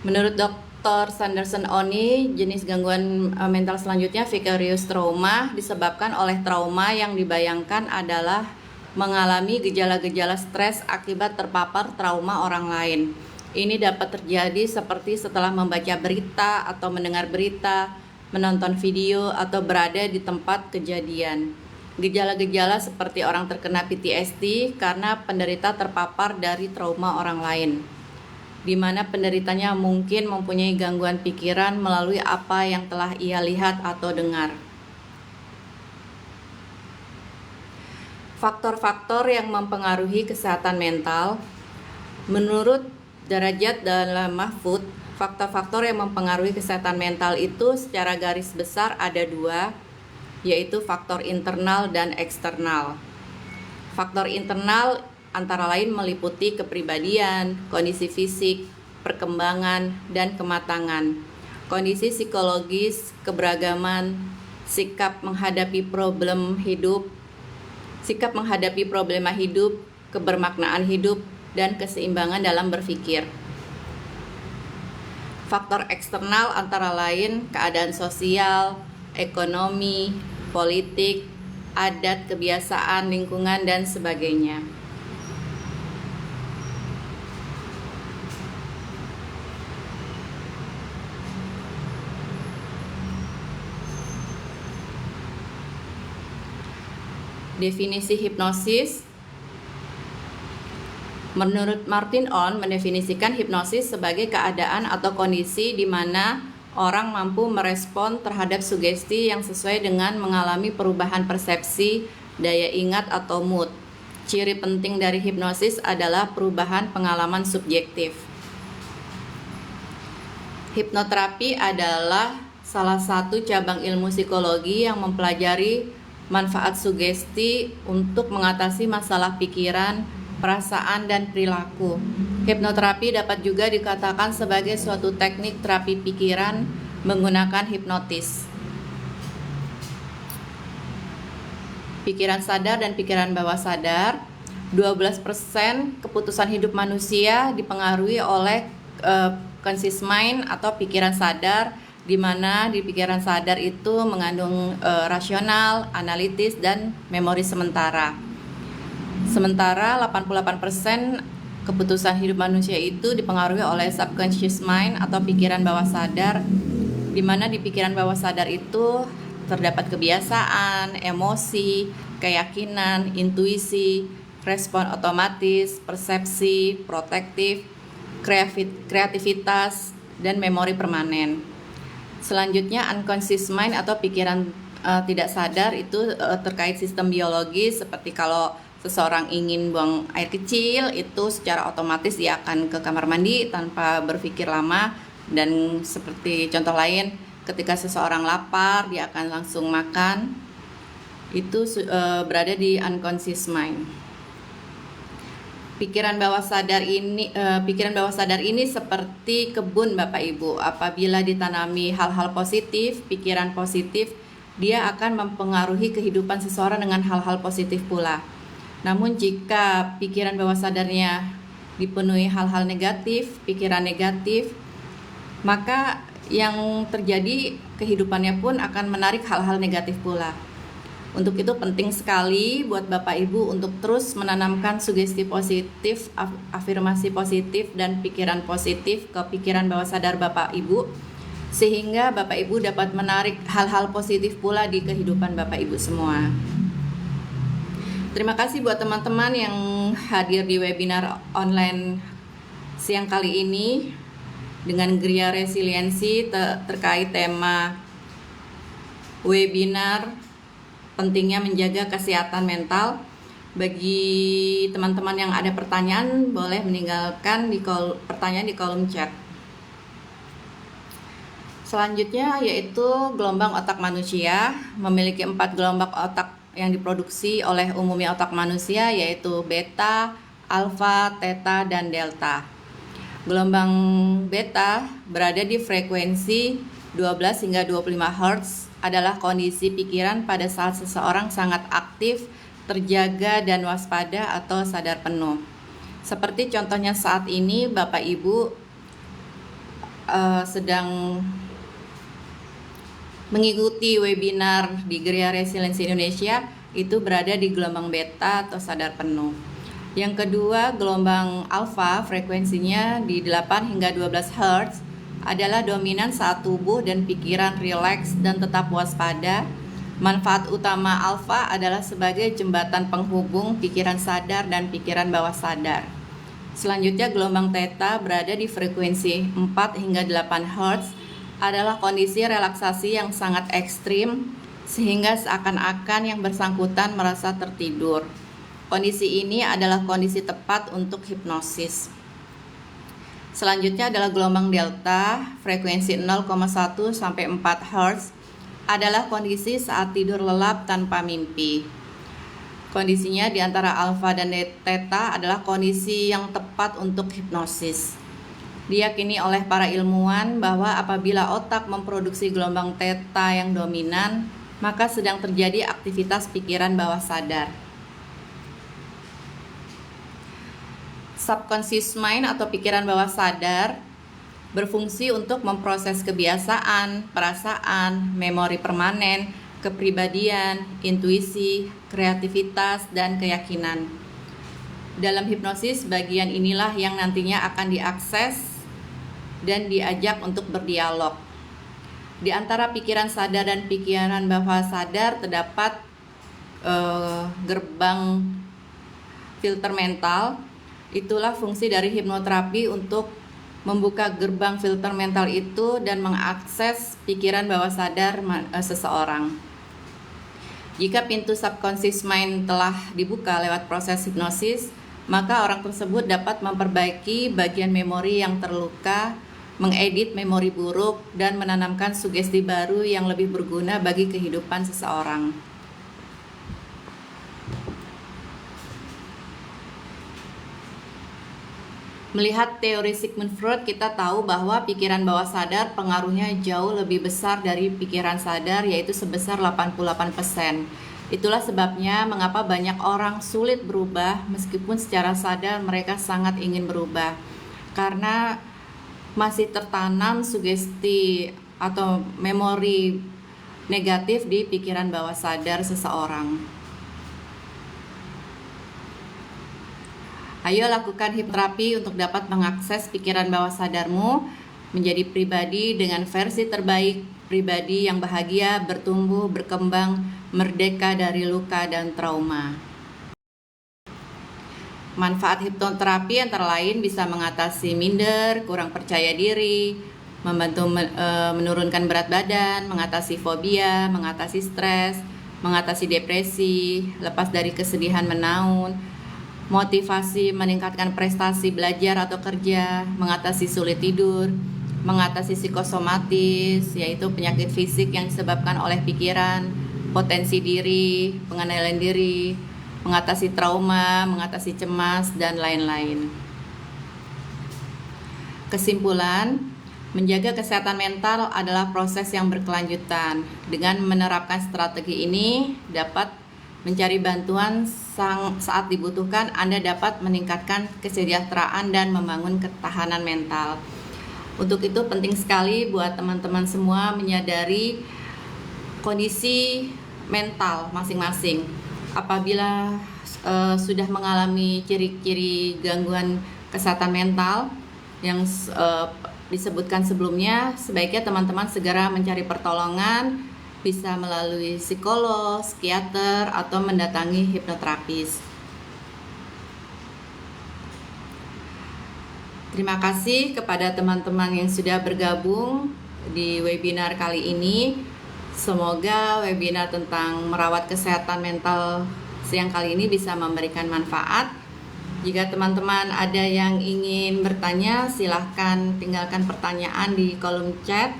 Menurut Dr. Sanderson Oni, jenis gangguan mental selanjutnya vicarious trauma disebabkan oleh trauma yang dibayangkan adalah mengalami gejala-gejala stres akibat terpapar trauma orang lain. Ini dapat terjadi seperti setelah membaca berita atau mendengar berita, menonton video, atau berada di tempat kejadian. Gejala-gejala seperti orang terkena PTSD karena penderita terpapar dari trauma orang lain, di mana penderitanya mungkin mempunyai gangguan pikiran melalui apa yang telah ia lihat atau dengar. Faktor-faktor yang mempengaruhi kesehatan mental. Menurut Darajat dalam Mahfud, faktor-faktor yang mempengaruhi kesehatan mental itu secara garis besar ada dua, yaitu faktor internal dan eksternal. Faktor internal antara lain meliputi kepribadian, kondisi fisik, perkembangan, dan kematangan, kondisi psikologis, keberagaman, sikap menghadapi problema hidup, kebermaknaan hidup, dan keseimbangan dalam berpikir. Faktor eksternal antara lain keadaan sosial, ekonomi, politik, adat, kebiasaan, lingkungan, dan sebagainya. Definisi hipnosis. Menurut Martin On, mendefinisikan hipnosis sebagai keadaan atau kondisi di mana orang mampu merespon terhadap sugesti yang sesuai dengan mengalami perubahan persepsi, daya ingat, atau mood. Ciri penting dari hipnosis adalah perubahan pengalaman subjektif. Hipnoterapi adalah salah satu cabang ilmu psikologi yang mempelajari manfaat sugesti untuk mengatasi masalah pikiran, perasaan, dan perilaku. Hipnoterapi dapat juga dikatakan sebagai suatu teknik terapi pikiran menggunakan hipnotis. Pikiran sadar dan pikiran bawah sadar. 12% keputusan hidup manusia dipengaruhi oleh conscious mind atau pikiran sadar, di mana di pikiran sadar itu mengandung rasional, analitis, dan memori sementara. Sementara 88% keputusan hidup manusia itu dipengaruhi oleh subconscious mind atau pikiran bawah sadar, di mana di pikiran bawah sadar itu terdapat kebiasaan, emosi, keyakinan, intuisi, respon otomatis, persepsi, protektif, kreativitas, dan memori permanen. Selanjutnya unconscious mind atau pikiran tidak sadar itu terkait sistem biologis, seperti kalau seseorang ingin buang air kecil, itu secara otomatis dia akan ke kamar mandi tanpa berpikir lama. Dan seperti contoh lain, ketika seseorang lapar, dia akan langsung makan. Itu berada di unconscious mind. Pikiran bawah sadar ini seperti kebun Bapak Ibu. Apabila ditanami hal-hal positif, pikiran positif, dia akan mempengaruhi kehidupan seseorang dengan hal-hal positif pula. Namun jika pikiran bawah sadarnya dipenuhi hal-hal negatif, pikiran negatif, maka yang terjadi kehidupannya pun akan menarik hal-hal negatif pula. Untuk itu penting sekali buat Bapak Ibu untuk terus menanamkan sugesti positif, afirmasi positif, dan pikiran positif ke pikiran bawah sadar Bapak Ibu, sehingga Bapak Ibu dapat menarik hal-hal positif pula di kehidupan Bapak Ibu semua. Terima kasih buat teman-teman yang hadir di webinar online siang kali ini dengan Gria Resiliensi terkait tema webinar pentingnya menjaga kesehatan mental. Bagi teman-teman yang ada pertanyaan, boleh meninggalkan pertanyaan di kolom chat. Selanjutnya yaitu gelombang otak manusia. Memiliki 4 gelombang otak yang diproduksi oleh umumnya otak manusia, yaitu beta, alfa, theta, dan delta. Gelombang beta berada di frekuensi 12 hingga 25 Hz, adalah kondisi pikiran pada saat seseorang sangat aktif, terjaga, dan waspada atau sadar penuh. Seperti contohnya saat ini Bapak Ibu sedang mengikuti webinar di Gria Resiliensi Indonesia itu berada di gelombang beta atau sadar penuh. Yang kedua, gelombang alfa frekuensinya di 8 hingga 12 Hz adalah dominan saat tubuh dan pikiran rileks dan tetap waspada. Manfaat utama alfa adalah sebagai jembatan penghubung pikiran sadar dan pikiran bawah sadar. Selanjutnya, gelombang theta berada di frekuensi 4 hingga 8 Hz adalah kondisi relaksasi yang sangat ekstrim sehingga seakan-akan yang bersangkutan merasa tertidur. Kondisi ini adalah kondisi tepat untuk hipnosis. Selanjutnya adalah gelombang delta, frekuensi 0,1 sampai 4 Hz adalah kondisi saat tidur lelap tanpa mimpi. Kondisinya di antara alfa dan theta adalah kondisi yang tepat untuk hipnosis. Diyakini oleh para ilmuwan bahwa apabila otak memproduksi gelombang theta yang dominan, maka sedang terjadi aktivitas pikiran bawah sadar. Subconscious mind atau pikiran bawah sadar berfungsi untuk memproses kebiasaan, perasaan, memori permanen, kepribadian, intuisi, kreativitas, dan keyakinan. Dalam hipnosis, bagian inilah yang nantinya akan diakses dan diajak untuk berdialog. Di antara pikiran sadar dan pikiran bawah sadar terdapat gerbang filter mental. Itulah fungsi dari hipnoterapi untuk membuka gerbang filter mental itu dan mengakses pikiran bawah sadar seseorang. Jika pintu subconscious mind telah dibuka lewat proses hipnosis, maka orang tersebut dapat memperbaiki bagian memori yang terluka, mengedit memori buruk, dan menanamkan sugesti baru yang lebih berguna bagi kehidupan seseorang. Melihat teori Sigmund Freud, kita tahu bahwa pikiran bawah sadar pengaruhnya jauh lebih besar dari pikiran sadar, yaitu sebesar 88%. Itulah sebabnya mengapa banyak orang sulit berubah meskipun secara sadar mereka sangat ingin berubah. Karena masih tertanam sugesti atau memori negatif di pikiran bawah sadar seseorang. Ayo lakukan hipnoterapi untuk dapat mengakses pikiran bawah sadarmu menjadi pribadi dengan versi terbaik, pribadi yang bahagia, bertumbuh, berkembang, merdeka dari luka dan trauma. Manfaat hipnoterapi antara lain bisa mengatasi minder, kurang percaya diri, membantu menurunkan berat badan, mengatasi fobia, mengatasi stres, mengatasi depresi, lepas dari kesedihan menaun, motivasi, meningkatkan prestasi belajar atau kerja, mengatasi sulit tidur, mengatasi psikosomatis, yaitu penyakit fisik yang disebabkan oleh pikiran, potensi diri, pengendalian diri, mengatasi trauma, mengatasi cemas, dan lain-lain. Kesimpulan, menjaga kesehatan mental adalah proses yang berkelanjutan. Dengan menerapkan strategi ini dapat mencari bantuan saat dibutuhkan, Anda dapat meningkatkan kesejahteraan dan membangun ketahanan mental. Untuk itu penting sekali buat teman-teman semua menyadari kondisi mental masing-masing. Apabila sudah mengalami ciri-ciri gangguan kesehatan mental yang disebutkan sebelumnya, sebaiknya teman-teman segera mencari pertolongan, bisa melalui psikolog, psikiater, atau mendatangi hipnoterapis. Terima kasih kepada teman-teman yang sudah bergabung di webinar kali ini. Semoga webinar tentang merawat kesehatan mental siang kali ini bisa memberikan manfaat. Jika teman-teman ada yang ingin bertanya, silahkan tinggalkan pertanyaan di kolom chat.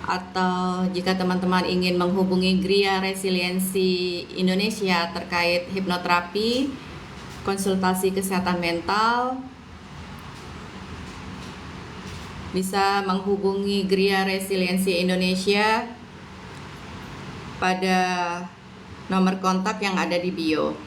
Atau jika teman-teman ingin menghubungi Gria Resiliensi Indonesia terkait hipnoterapi, konsultasi kesehatan mental, bisa menghubungi Gria Resiliensi Indonesia pada nomor kontak yang ada di bio.